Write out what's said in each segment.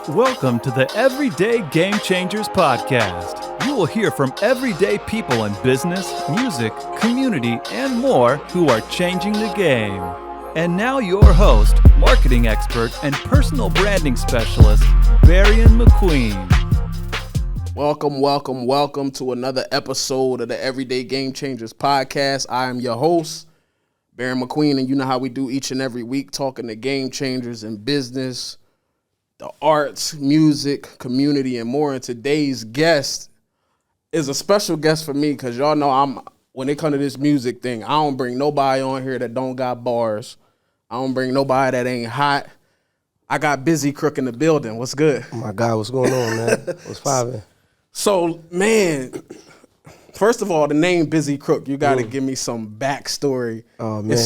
Welcome to the Everyday Game Changers podcast. You will hear from everyday people in business, music, community, and more who are changing the game. And now your host, marketing expert, and personal branding specialist, Barion McQueen. Welcome to another episode of the Everyday Game Changers podcast. I am your host, Barion McQueen, and you know how we do each and every week, talking to game changers in business, the arts, music, community, and more. And today's guest is a special guest for me because y'all know when it comes to this music thing, I don't bring nobody on here that don't got bars. I don't bring nobody that ain't hot. I got Bizzy Crook in the building. What's good? Oh my God, what's going on, man? What's poppin'? So, man, first of all, the name Bizzy Crook, you got to give me some backstory. Oh, man.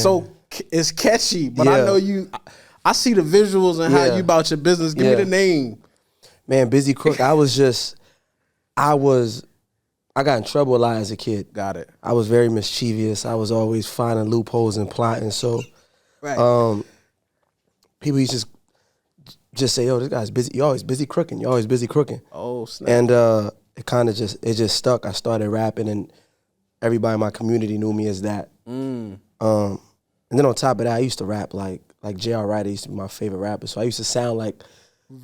It's catchy, but I know you. I see the visuals and how you about your business. Give me the name. Man, Bizzy Crook, I got in trouble a lot as a kid. Got it. I was very mischievous. I was always finding loopholes and plotting. So, people used to just say, yo, this guy's busy. You always busy crooking. You always busy crooking. Oh, snap. And it kind of just stuck. I started rapping and everybody in my community knew me as that. And then on top of that, I used to rap like J.R. Ryder used to be my favorite rapper. So I used to sound like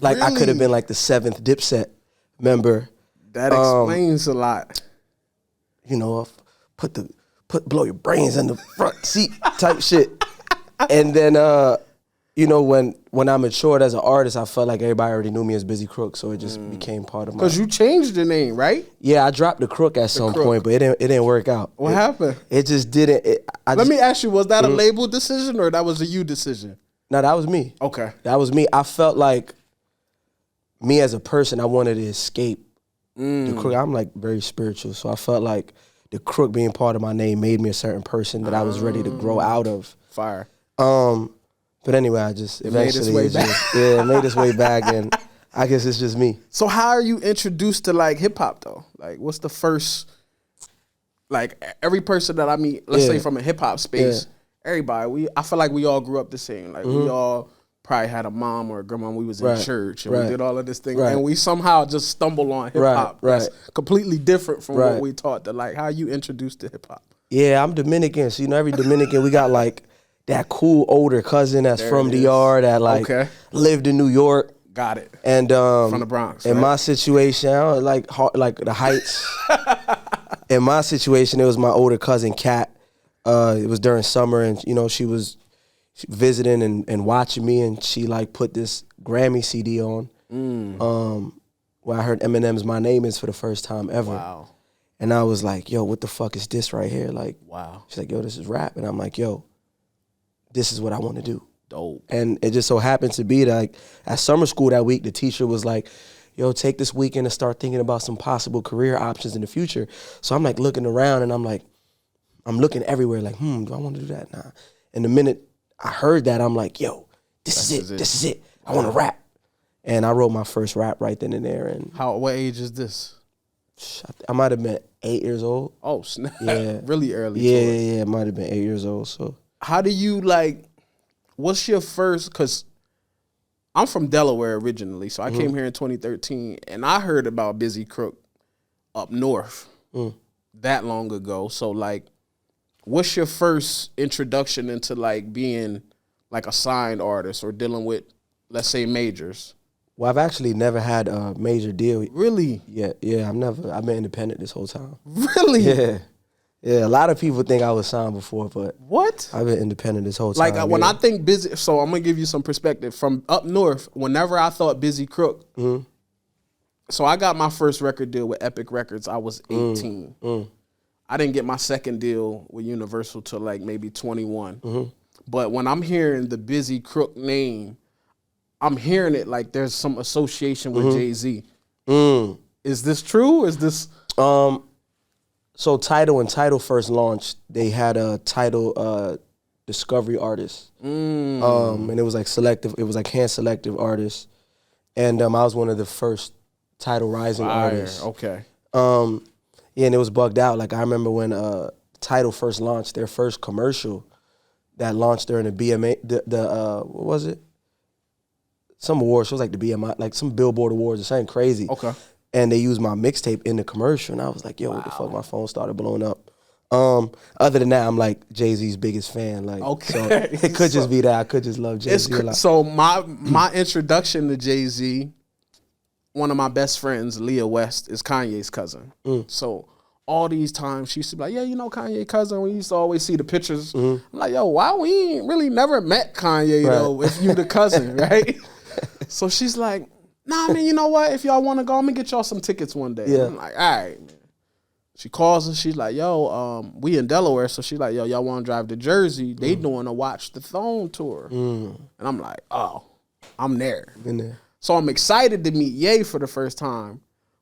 I could have been like the 7th Dipset member. That explains a lot. You know, blow your brains in the front seat type shit. And then you know, when I matured as an artist, I felt like everybody already knew me as Bizzy Crook, so it just became part of my. Because you changed the name, right? Yeah, I dropped the Crook at some point, but it didn't work out. What happened? It just didn't. Let me ask you: was that a label decision or that was a you decision? No, that was me. Okay, that was me. I felt like me as a person, I wanted to escape the Crook. I'm like very spiritual, so I felt like the Crook being part of my name made me a certain person that I was ready to grow out of. Fire. But anyway, I just eventually it made its way back, and I guess it's just me. So how are you introduced to like hip hop though? Like, what's the first? Like every person that I meet, let's say from a hip hop space, everybody I feel like we all grew up the same. Like we all probably had a mom or a grandma. We was in church and we did all of this thing, and we somehow just stumbled on hip hop. That's completely different from what we taught. Like, how you introduced to hip hop? Yeah, I'm Dominican, so you know every Dominican we got like that cool older cousin that's from DR that lived in New York. Got it. And from the Bronx. In my situation, I was like the Heights. In my situation, it was my older cousin Kat. It was during summer, and you know she was visiting and watching me, and she like put this Grammy CD on. Where I heard Eminem's "My Name Is" for the first time ever. Wow. And I was like, yo, what the fuck is this right here? Like, wow. She's like, yo, this is rap, and I'm like, yo, this is what I want to do. Dope. And it just so happened to be that like, at summer school that week, the teacher was like, yo, take this weekend and start thinking about some possible career options in the future. So I'm like looking around and I'm looking everywhere like, do I want to do that? Nah. And the minute I heard that, I'm like, yo, this is it. I want to rap. And I wrote my first rap right then and there. And what age is this? I might have been 8 years old. Oh, snap. Yeah. Really early. Yeah, it might have been 8 years old. So how do you what's your first, because I'm from Delaware originally, so I came here in 2013, and I heard about Bizzy Crook up north that long ago. So, what's your first introduction into, being, a signed artist or dealing with, let's say, majors? Well, I've actually never had a major deal. Really? Yeah, I've been independent this whole time. Really? Yeah, a lot of people think I was signed before, but what? I've been independent this whole time. When I think Bizzy, so I'm gonna give you some perspective from up north. Whenever I thought Bizzy Crook, so I got my first record deal with Epic Records. I was 18. I didn't get my second deal with Universal till maybe 21. But when I'm hearing the Bizzy Crook name, I'm hearing it like there's some association with Jay-Z. Is this true? Is this? So when Tidal first launched, they had a Tidal discovery artist. And it was selective, it was hand selective artists. And I was one of the first Tidal rising artists. Okay. Yeah, and it was bugged out. I remember when Tidal first launched, their first commercial that launched during the BMA, what was it? some awards. It was like the BMI, like some Billboard awards or something crazy. Okay. And they used my mixtape in the commercial, and I was like, yo, what the fuck? My phone started blowing up. Other than that, I'm like Jay-Z's biggest fan. Like, Okay. so it could just be that I could just love Jay-Z a lot. So my introduction to Jay-Z, one of my best friends, Leah West, is Kanye's cousin. So all these times she used to be like, yeah, you know Kanye cousin. We used to always see the pictures. I'm like, yo, why we ain't really never met Kanye though if you the cousin, right? So she's like, nah, man, you know what? If y'all want to go, I'm gonna get y'all some tickets one day. Yeah. I'm like, all right, man. She calls us. She's like, yo, we in Delaware. So she's like, yo, y'all want to drive to Jersey? They doing a Watch the Throne tour. And I'm like, oh, I'm there. Been there. So I'm excited to meet Ye for the first time,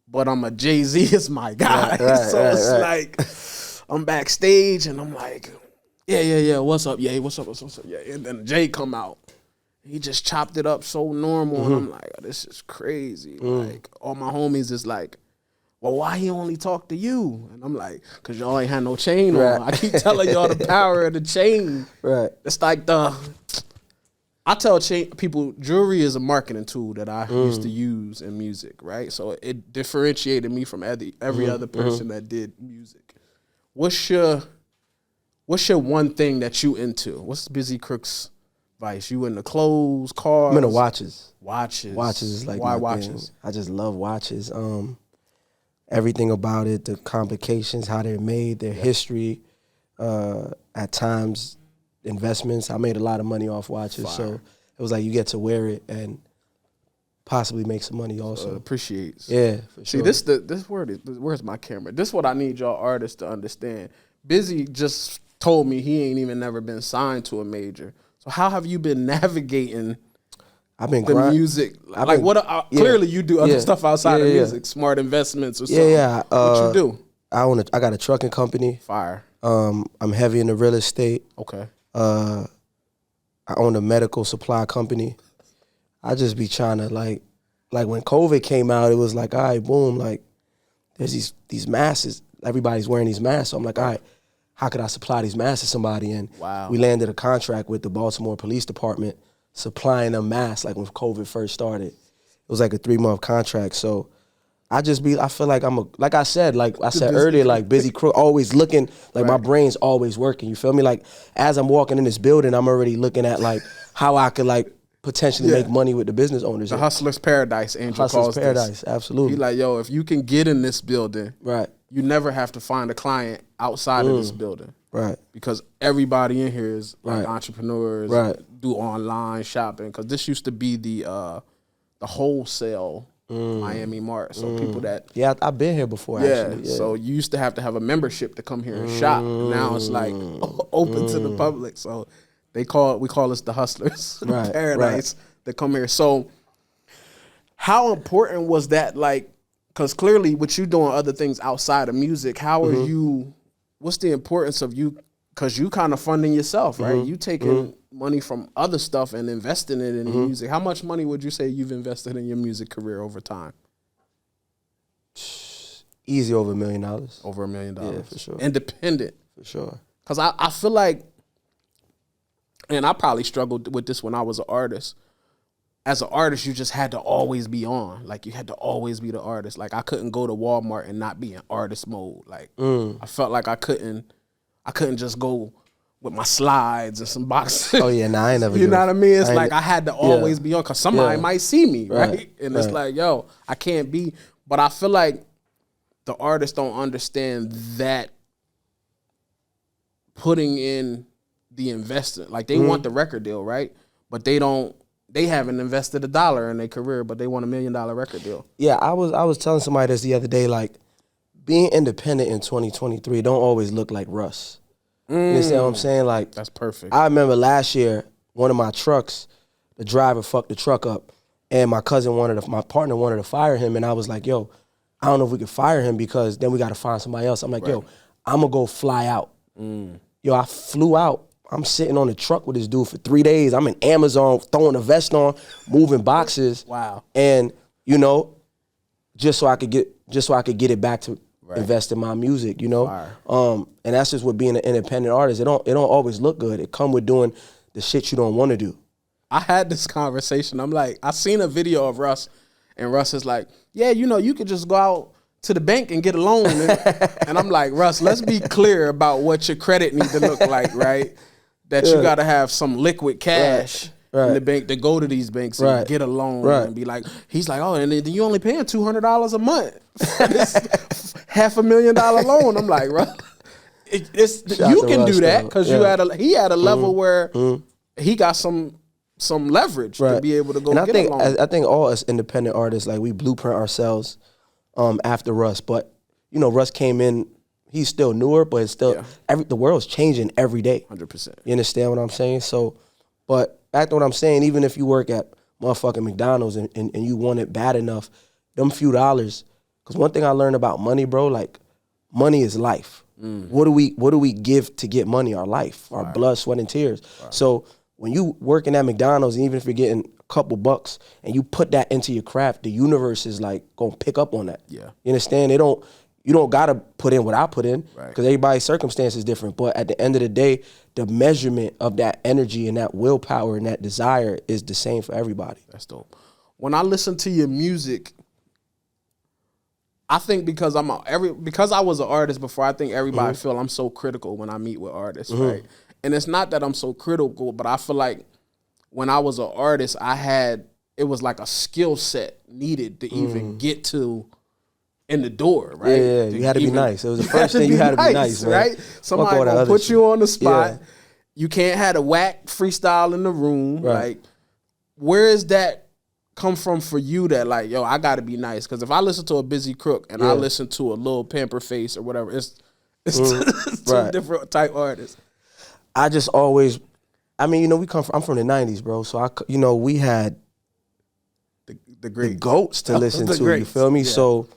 but I'm a Jay-Z is my guy. So it's like, I'm backstage and I'm like, yeah, what's up, Ye? What's up, yeah? And then Jay come out. He just chopped it up so normal. And I'm like, oh, this is crazy. Like, all my homies is like, well, why he only talk to you? And I'm like, because y'all ain't had no chain on. I keep telling y'all the power of the chain. Right. It's like I tell people jewelry is a marketing tool that I used to use in music, right? So it differentiated me from every other person that did music. What's your one thing that you into? What's Bizzy Crook's vice? You into clothes, cars? I'm into watches. Watches. Watches is like why my watches? thing. I just love watches. Everything about it, the complications, how they're made, their history, at times, investments. I made a lot of money off watches, so it was like you get to wear it and possibly make some money also. Appreciates. Yeah, for sure. See, this word is, where's my camera? This is what I need y'all artists to understand. Bizzy just told me he ain't even never been signed to a major. So how have you been navigating I've been the music? Like clearly you do other stuff outside of music, smart investments or something. Yeah. What you do? I got a trucking company. Fire. I'm heavy in the real estate. Okay. I own a medical supply company. I just be trying to like when COVID came out, it was like, all right, boom, like there's these masks. Everybody's wearing these masks. So I'm like, all right, how could I supply these masks to somebody? And we landed a contract with the Baltimore Police Department supplying them masks like when COVID first started. It was like a 3-month contract. So I feel like like I said earlier, like Bizzy Crook, always looking, like my brain's always working. You feel me? Like as I'm walking in this building, I'm already looking at like how I could like potentially make money with the business owners. The hustler's paradise, Angel calls Hustler's paradise, absolutely. He like, yo, if you can get in this building, right, you never have to find a client outside of this building. Right. Because everybody in here is like entrepreneurs, do online shopping. Because this used to be the wholesale Miami Mart. So people that I've been here before. Actually. Yeah. So you used to have a membership to come here and shop. Now it's like open to the public. So we call us the hustlers, paradise that come here. So how important was that? Like, because clearly, with you doing other things outside of music, how are you? What's the importance of you? Because you kind of funding yourself, right? You taking money from other stuff and investing it in music. How much money would you say you've invested in your music career over time? Easy over $1 million. Over $1 million. Yeah, for sure. Independent. For sure. Because I feel like, and I probably struggled with this when I was an artist. As an artist, you just had to always be on. Like, you had to always be the artist. Like, I couldn't go to Walmart and not be in artist mode. Like, I felt like I couldn't just go with my slides and some boxes. Oh, yeah, I ain't never You know what I mean? It's like I had to always be on because somebody might see me, right? And it's like, yo, I can't be. But I feel like the artists don't understand that putting in the investment. Like, they want the record deal, right? But they haven't invested $1 in their career, but they want $1 million record deal. Yeah, I was telling somebody this the other day, like, being independent in 2023 don't always look like Russ. You understand what I'm saying? Like, that's perfect. I remember last year, one of my trucks, the driver fucked the truck up, and my partner wanted to fire him, and I was like, yo, I don't know if we could fire him because then we got to find somebody else. I'm like, yo, I'm gonna go fly out. Yo, I flew out. I'm sitting on the truck with this dude for 3 days. I'm in Amazon throwing a vest on, moving boxes. Wow. And just so I could get it back to invest in my music, Fire. And that's just what being an independent artist. It don't always look good. It come with doing the shit you don't want to do. I had this conversation. I'm like, I seen a video of Russ, and Russ is like, yeah, you could just go out to the bank and get a loan. And I'm like, Russ, let's be clear about what your credit need to look like, right? That you got to have some liquid cash in the bank to go to these banks and get a loan and be like, he's like, oh, and then you only paying $200 a month for this $500,000 loan. I'm like, Russ, you can do that because he had a level where he got some leverage to be able to go get a loan. I think all us independent artists, like we blueprint ourselves after Russ. But, Russ came in, he's still newer, but it's still, the world's changing every day. 100%. You understand what I'm saying? So, but back to what I'm saying, even if you work at motherfucking McDonald's and you want it bad enough, them few dollars, because one thing I learned about money, bro, like money is life. What do we give to get money? Our life, our blood, sweat, and tears. So when you working at McDonald's, and even if you're getting a couple bucks and you put that into your craft, the universe is like gonna pick up on that. Yeah. You understand? You don't gotta put in what I put in because everybody's circumstance is different. But at the end of the day, the measurement of that energy and that willpower and that desire is the same for everybody. That's dope. When I listen to your music, I think because I was an artist before, I think everybody feel I'm so critical when I meet with artists, right? And it's not that I'm so critical, but I feel like when I was an artist, it was like a skill set needed to even get to in the door, right? Yeah, you had to be nice. It was the first thing you had to be nice, man. Right? Somebody gonna put you on the spot. Yeah. You can't have a whack freestyle in the room. Right. Like, where is that come from for you that like, yo, I gotta be nice? Because if I listen to a Bizzy Crook and I listen to a Lil Pamper Face or whatever, it's two different type artists. I just always, I'm from the 90s, bro. So we had the goats to listen to, greats. You feel me? Yeah. So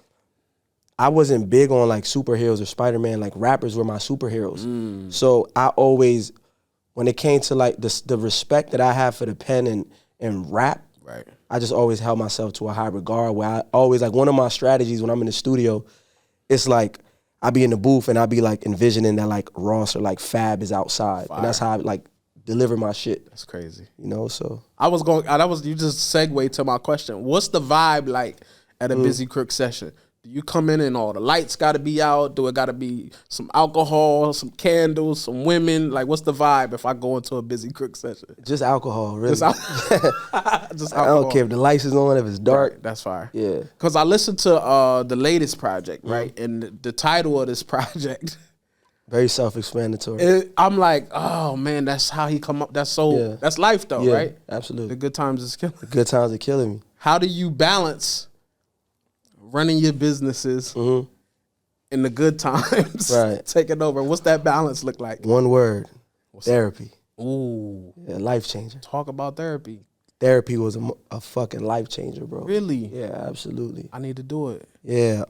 I wasn't big on like superheroes or Spider-Man, like rappers were my superheroes. So I always, when it came to like the respect that I have for the pen and rap, I just always held myself to a high regard where I always, like one of my strategies when I'm in the studio, it's like I be in the booth and I be like envisioning that like Ross or like Fab is outside. Fire. And that's how I like deliver my shit. That's crazy. So. You just segue to my question. What's the vibe like at a Bizzy Crook session? Do you come in and all the lights got to be out? Do it got to be some alcohol, some candles, some women? Like, what's the vibe if I go into a Bizzy Crook session? Just alcohol, really. Just alcohol. I don't care if the lights is on, if it's dark. Right, that's fire. Yeah. Because I listened to the latest project, right? And the title of this project. Very self-explanatory. I'm like, oh, man, that's how he come up. That's life, though, right? Absolutely. The good times is killing me. The good times are killing me. How do you balance running your businesses in the good times, taking over? What's that balance look like? One word, therapy. Ooh. Yeah, life changer. Talk about therapy. Therapy was a fucking life changer, bro. Really? Yeah, absolutely. I need to do it. Yeah,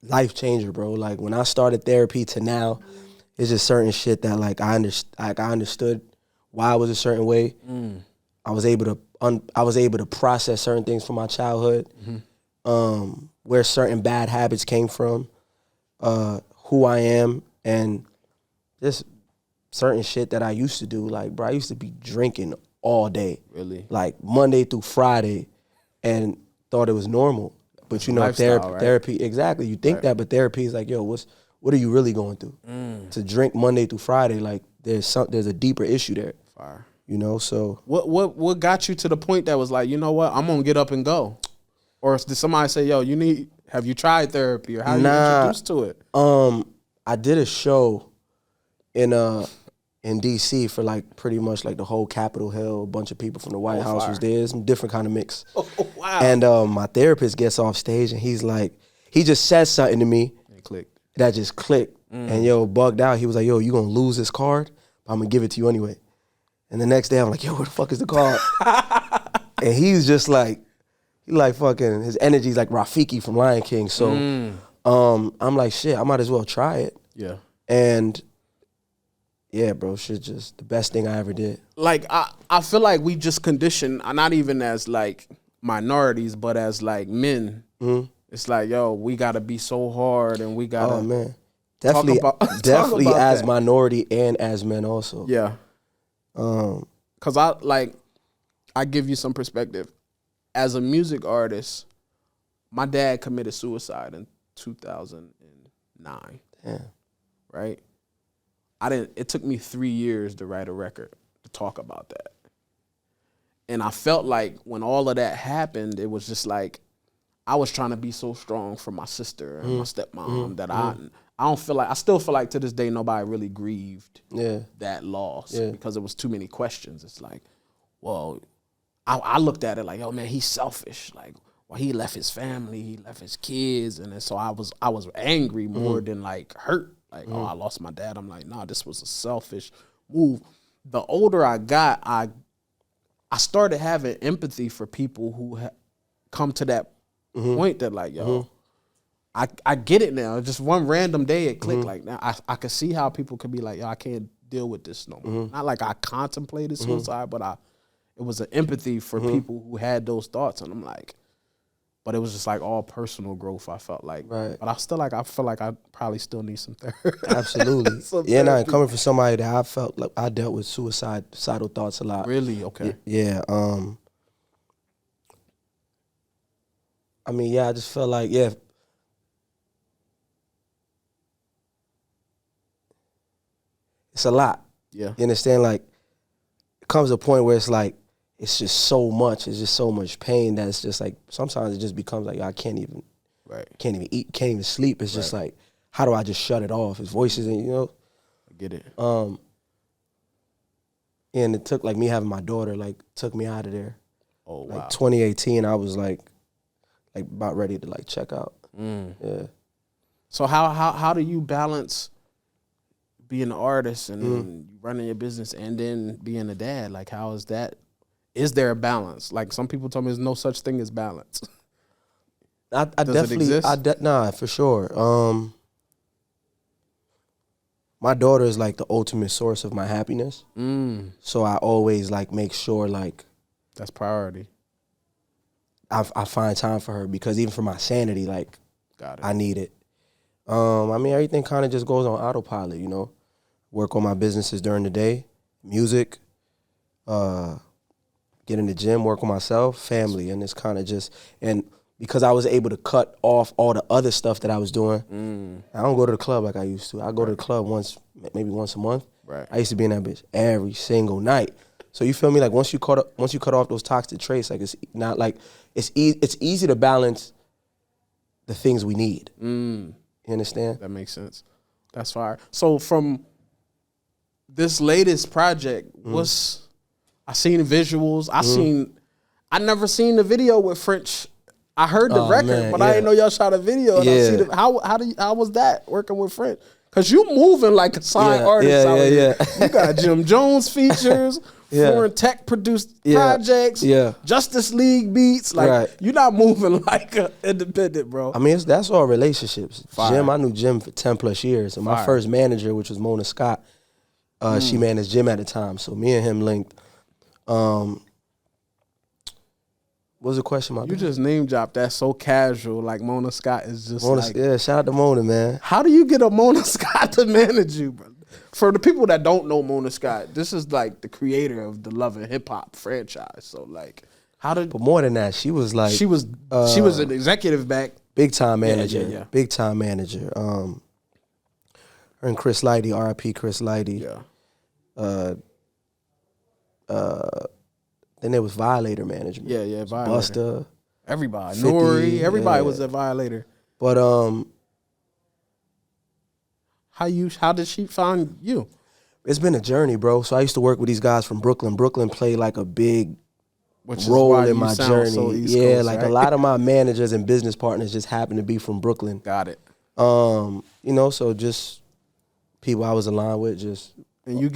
life changer, bro. Like when I started therapy to now, it's just certain shit that like I understood why I was a certain way. I was able to process certain things from my childhood, where certain bad habits came from, who I am, and just certain shit that I used to do. Like, bro, I used to be drinking all day. Really? Like Monday through Friday, and thought it was normal. But therapy, exactly. You think that, but therapy is like, yo, what are you really going through? To drink Monday through Friday, like there's a deeper issue there. Fire. So what got you to the point that was like, you know what, I'm gonna get up and go? Or did somebody say, yo, have you tried therapy, or how you introduced to it? I did a show in DC for like pretty much like the whole Capitol Hill. A bunch of people from the White House was there. Some different kind of mix. Oh, wow. And my therapist gets off stage and he's like, he just says something to me. It clicked. That just clicked. And bugged out. He was like, yo, you gonna lose this card? But I'm gonna give it to you anyway. And the next day I'm like, yo, where the fuck is the card? And he's just like, fucking, his energy's like Rafiki from Lion King. So I'm like, shit, I might as well try it. Yeah. And yeah, bro, shit, just the best thing I ever did. Like, I feel like we just conditioned, not even as like minorities, but as like men. It's like, yo, we gotta be so hard, and we gotta. Oh man, definitely talk about as that. minority and as men also. Yeah. Cause I give you some perspective. As a music artist, my dad committed suicide in 2009. Yeah. Right? It took me 3 years to write a record to talk about that. And I felt like when all of that happened, it was just like I was trying to be so strong for my sister and my stepmom that I don't feel like, I still feel like to this day nobody really grieved that loss because it was too many questions. It's like, well, I looked at it like, oh man, he's selfish. Like, well, he left his family, he left his kids, and then so I was angry more than like hurt. Like, oh, I lost my dad. I'm like, nah, this was a selfish move. The older I got, I started having empathy for people who come to that point that like, yo, I get it now. Just one random day it clicked. Like now I could see how people could be like, yo, I can't deal with this no more. Not like I contemplated suicide, but it was an empathy for people who had those thoughts. And I'm like, but it was just like all personal growth, I felt like. Right. But I feel like I probably still need some therapy. Absolutely. Coming from somebody that I felt like I dealt with suicidal thoughts a lot. Really? Okay. Yeah. I mean, I just felt like, it's a lot. Yeah. You understand? Like, it comes to a point where it's like, it's just so much. It's just so much pain that it's just like, sometimes it just becomes like, I can't even eat, can't even sleep. It's just like, how do I just shut it off? His voices, and I get it. And it took like me having my daughter, like took me out of there. Oh, wow. Like 2018, I was like about ready to like check out. Yeah. So how do you balance being an artist and running your business and then being a dad? Like, how is that? Is there a balance? Like, some people told me there's no such thing as balance. I Does definitely, it exist? Nah, for sure. My daughter is like the ultimate source of my happiness. So I always like make sure like that's priority. I find time for her, because even for my sanity, like, Got it. I need it. I mean, everything kind of just goes on autopilot, Work on my businesses during the day, music, get in the gym, work on myself, family, and it's kind of just, and because I was able to cut off all the other stuff that I was doing, I don't go to the club like I used to. I go to the club maybe once a month. Right. I used to be in that bitch every single night. So you feel me? Like once you cut off those toxic traits, like it's not like it's easy to balance the things we need. You understand? That makes sense. That's fire. So from this latest project, I seen visuals. I never seen the video with French. I heard the record, man, but I didn't know y'all shot a video. And I see how was that working with French? Cause you moving like a side artist out here. You got Jim Jones features, Foreign Tech produced projects, Justice League beats. Like you're not moving like an independent, bro. I mean, that's all relationships. Fire. Jim, I knew Jim for 10 plus years. And my first manager, which was Mona Scott, she managed Jim at the time. So me and him linked. What was the question, my You bad? just name dropped that so casual. Like Mona Scott is just shout out to Mona, man. How do you get a Mona Scott to manage you, bro? For the people that don't know Mona Scott, this is like the creator of the Love and Hip Hop franchise. So like, But more than that, she was like she was an executive back, big time manager, yeah. big time manager. Her and Chris Lighty, R.I.P. Chris Lighty. Yeah. Then there was Violator management. Yeah, Violator. Buster. Everybody. 50, Nori. Everybody was a Violator. But how did she find you? It's been a journey, bro. So I used to work with these guys from Brooklyn. Brooklyn played like a big role in my journey. So East Coast, like right? a lot of my managers and business partners just happened to be from Brooklyn. Got it. So just people I was aligned with, just. And you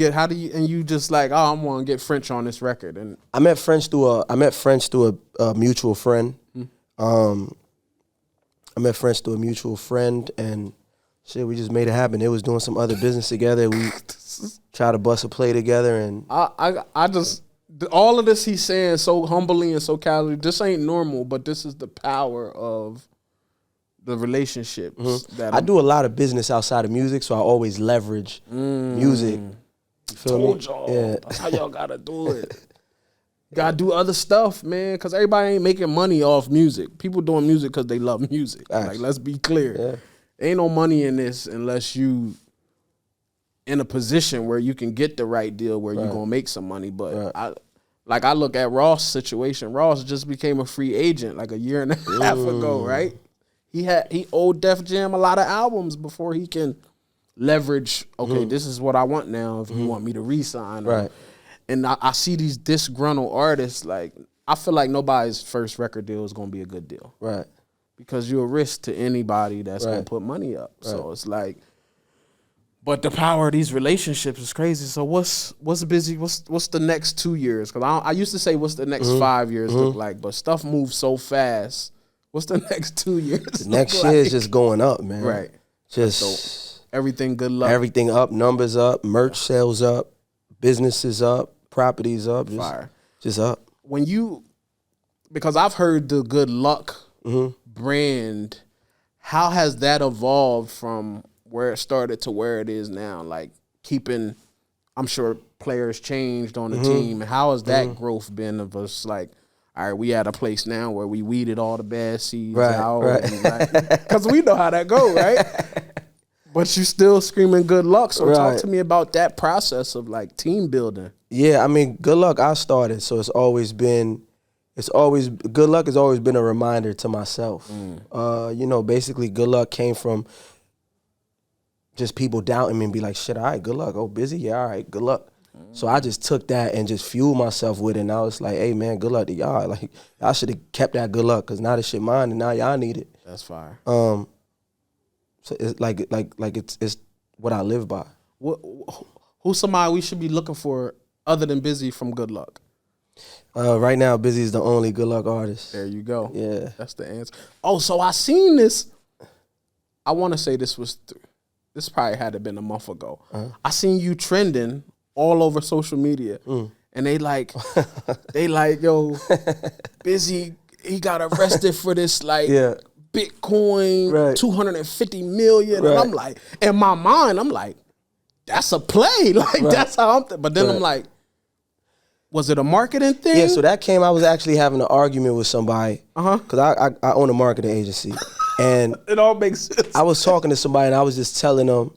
just like, oh, I'm gonna get French on this record. And I met French through a mutual friend. I met French through a mutual friend, and shit, we just made it happen. They was doing some other business together. We tried to bust a play together, and I just all of this he's saying so humbly and so casually. This ain't normal, but this is the power of the relationships. That I do a lot of business outside of music, so I always leverage music You feel Told me? y'all. Yeah. That's how y'all gotta do it. Gotta do other stuff, man, because everybody ain't making money off music. People doing music because they love music. Like, let's be clear. Yeah. Ain't no money in this unless you in a position where you can get the right deal where you're gonna make some money. But I look at Ross' situation. Ross just became a free agent like a year and a half ago, right? He owed Def Jam a lot of albums before he can leverage, okay, this is what I want now if you want me to re-sign. Right. And I see these disgruntled artists, like, I feel like nobody's first record deal is going to be a good deal. Right. Because you're a risk to anybody that's going to put money up. Right. So it's like, but the power of these relationships is crazy. So what's busy? What's the next 2 years? Because I used to say what's the next 5 years look like, but stuff moves so fast. What's the next 2 years? The next year is just going up, man. Right. Just so everything good luck. Everything up, numbers up, merch sales up, businesses up, properties up, just up. When you, because I've heard the Good Luck brand, how has that evolved from where it started to where it is now? Like keeping, I'm sure players changed on the team. How has that growth been of us like, all right, we at a place now where we weeded all the bad seeds out. Because we know how that go, right? But you still screaming good luck. So talk to me about that process of like team building. Yeah, I mean, Good Luck I started, so Good Luck has always been a reminder to myself. You know, basically Good Luck came from just people doubting me and be like, shit, all right, good luck. Oh, busy? Yeah, all right, good luck. So I just took that and just fueled myself with it. And I was like, hey, man, good luck to y'all. Like, y'all should have kept that good luck because now this shit mine and now y'all need it. That's fire. So it's like it's what I live by. Who's somebody we should be looking for other than Bizzy from Good Luck? Right now, Bizzy is the only Good Luck artist. There you go. Yeah. That's the answer. Oh, so I seen this. I want to say this probably had to been a month ago. I seen you trending all over social media. And they like, yo, Bizzy, he got arrested for this like Bitcoin, 250 million. And I'm like, in my mind, I'm like, that's a play. Like, that's how I'm but then I'm like, was it a marketing thing? Yeah, so that came, I was actually having an argument with somebody. Because I own a marketing agency. And it all makes sense. I was talking to somebody and I was just telling them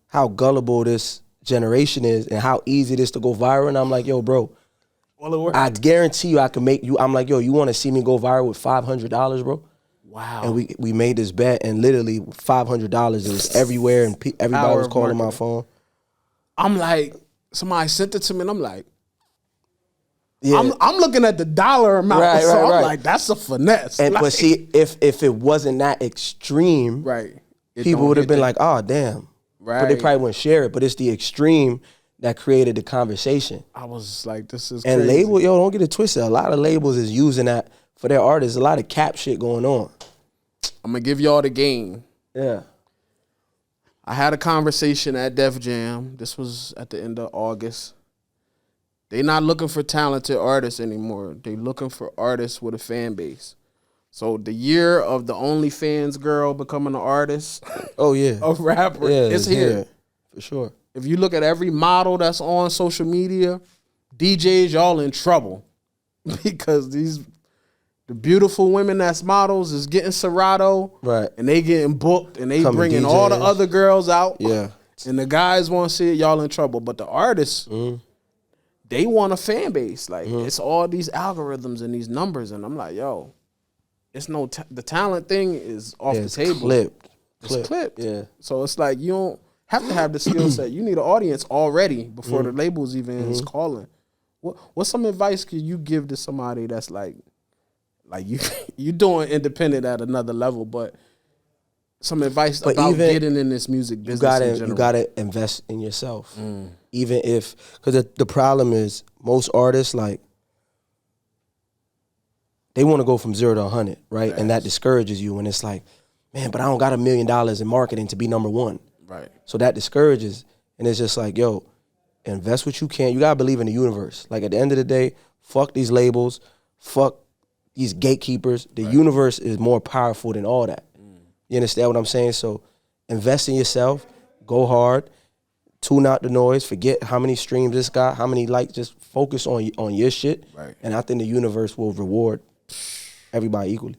how gullible this generation is and how easy it is to go viral. And I'm like, yo, bro, I guarantee you I can make you. I'm like, yo, you want to see me go viral with $500, bro? Wow. And we made this bet and literally $500 is everywhere and everybody was calling my phone. I'm like, somebody sent it to me and I'm like, I'm looking at the dollar amount. I'm like, that's a finesse. And like, but see, if it wasn't that extreme, people would have been like, oh, damn. But they probably wouldn't share it. But it's the extreme that created the conversation. I was like, this is and crazy. Don't get it twisted. A lot of labels is using that for their artists. A lot of cap shit going on. I'm going to give y'all the game. Yeah. I had a conversation at Def Jam. This was at the end of August. They not looking for talented artists anymore. They looking for artists with a fan base. So the year of the OnlyFans girl becoming an artist, a rapper, it's here. For sure. If you look at every model that's on social media, DJs, y'all in trouble. Because the beautiful women that's models is getting Serato. Right. And they getting booked and they bringing all the other girls out. Yeah. And the guys want to see it, y'all in trouble. But the artists, they want a fan base. Like, it's all these algorithms and these numbers. And I'm like, yo, it's the talent thing is off the table. It's clipped. Yeah. So it's like, you don't have to have the skill set. You need an audience already before the labels even is calling. What's some advice could you give to somebody that's like you doing independent at another level, but some advice about getting in this music business you gotta invest in yourself. Even if, because the problem is most artists, like, they want to go from 0 to 100, right? Yes. And that discourages you when it's like, man, but I don't got $1 million in marketing to be number one. Right. So that discourages. And it's just like, yo, invest what you can. You got to believe in the universe. Like, at the end of the day, fuck these labels, fuck these gatekeepers. The universe is more powerful than all that. You understand what I'm saying? So invest in yourself, go hard, tune out the noise, forget how many streams this got, how many likes, just focus on your shit. Right. And I think the universe will reward everybody equally.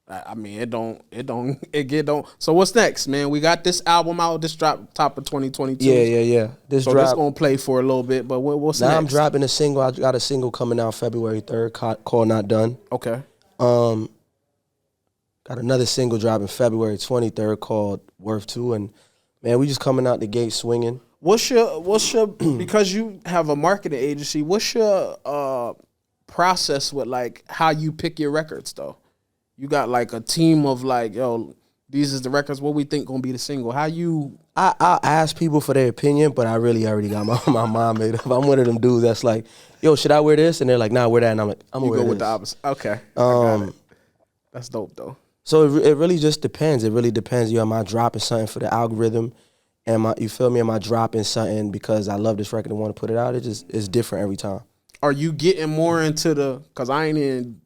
I mean, it don't. So what's next, man? We got this album out. This drop top of 2022. Yeah. This gonna play for a little bit, but what's now next? I'm dropping a single. I got a single coming out February 3rd called Not Done. Okay. Got another single dropping February 23rd called Worth 2, and man, we just coming out the gate swinging. What's your because you have a marketing agency, what's your process with like how you pick your records though? You got like a team of like, yo, these is the records, what we think gonna be the single. How you I ask people for their opinion, but I really already got my mind made up. I'm one of them dudes that's like, yo, should I wear this? And they're like, nah, wear that. And I'm like, I'm gonna wear this. You go with the opposite. Okay. I got it. That's dope though. So it really just depends. It really depends. Am I dropping something for the algorithm? Am I dropping something because I love this record and want to put it out? It's different every time. Are you getting more into because I ain't even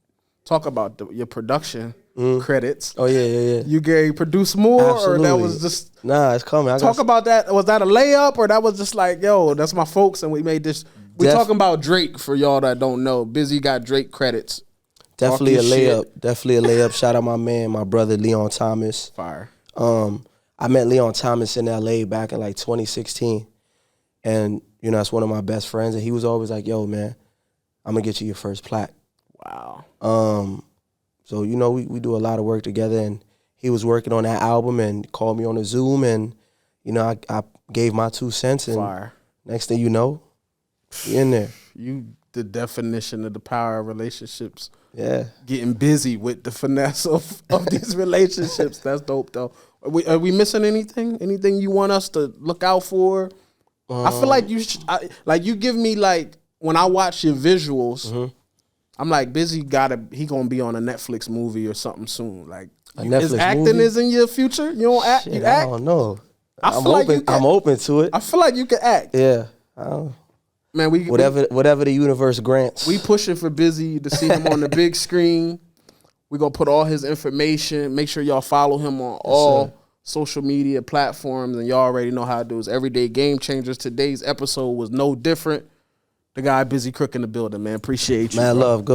talk about your production credits. Oh, yeah. You Gary produce more? Absolutely. Or that was just... Nah, it's coming. Talk about that. Was that a layup or that was just like, yo, that's my folks and we made this... We talking about Drake for y'all that don't know. Bizzy got Drake credits. Definitely a layup. Shit. Definitely a layup. Shout out my man, my brother, Leon Thomas. Fire. I met Leon Thomas in L.A. back in like 2016. And, that's one of my best friends. And he was always like, yo, man, I'm going to get you your first plaque. Wow. So, we do a lot of work together. And he was working on that album and called me on a Zoom. And, I gave my 2 cents. And Fire. Next thing you know, we in there. You the definition of the power of relationships. Yeah. Getting busy with the finesse of these relationships. That's dope, though. Are we missing anything? Anything you want us to look out for? I feel like you you give me like, when I watch your visuals, I'm like, Bizzy he gonna be on a Netflix movie or something soon. Like, is acting is in your future? You don't act? Shit, you act? I don't know. I'm open to it. I feel like you can act. Yeah. Man, whatever the universe grants. We pushing for Bizzy to see him on the big screen. We gonna put all his information. Make sure y'all follow him on all social media platforms, and y'all already know how to do it. Everyday Game Changers. Today's episode was no different. The guy Bizzy Crook in the building, man. Appreciate you. Man, bro. love. Good